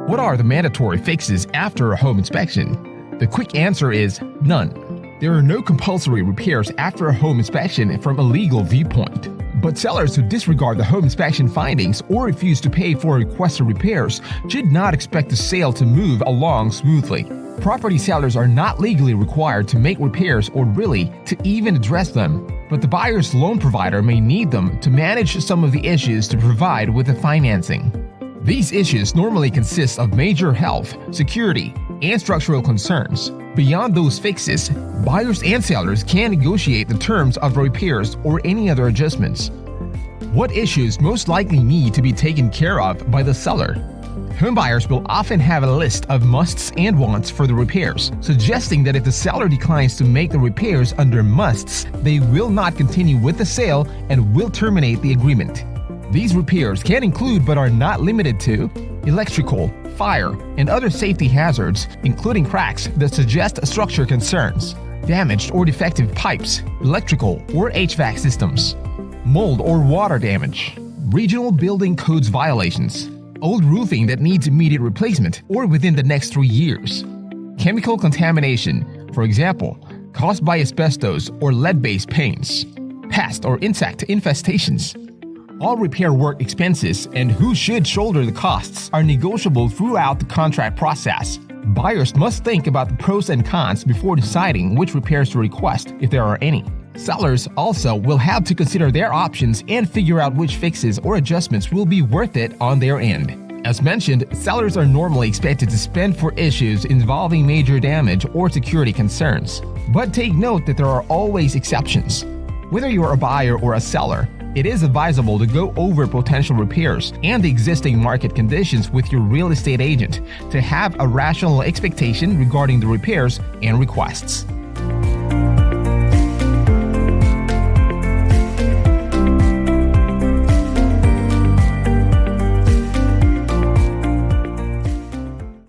What are the mandatory fixes after a home inspection? The quick answer is none. There are no compulsory repairs after a home inspection from a legal viewpoint. But sellers who disregard the home inspection findings or refuse to pay for requested repairs should not expect the sale to move along smoothly. Property sellers are not legally required to make repairs or really to even address them, but the buyer's loan provider may need them to manage some of the issues to provide with the financing. These issues normally consist of major health, security, and structural concerns. Beyond those fixes, buyers and sellers can negotiate the terms of repairs or any other adjustments. What issues most likely need to be taken care of by the seller? Homebuyers will often have a list of musts and wants for the repairs, suggesting that if the seller declines to make the repairs under musts, they will not continue with the sale and will terminate the agreement. These repairs can include but are not limited to electrical, fire, and other safety hazards, including cracks that suggest structure concerns, damaged or defective pipes, electrical or HVAC systems, mold or water damage, regional building codes violations, old roofing that needs immediate replacement or within the next 3 years, chemical contamination, for example, caused by asbestos or lead-based paints, pest or insect infestations. All repair work expenses and who should shoulder the costs are negotiable throughout the contract process. Buyers must think about the pros and cons before deciding which repairs to request, if there are any. Sellers also will have to consider their options and figure out which fixes or adjustments will be worth it on their end. As mentioned, sellers are normally expected to spend for issues involving major damage or security concerns. But take note that there are always exceptions. Whether you are a buyer or a seller, it is advisable to go over potential repairs and the existing market conditions with your real estate agent to have a rational expectation regarding the repairs and requests.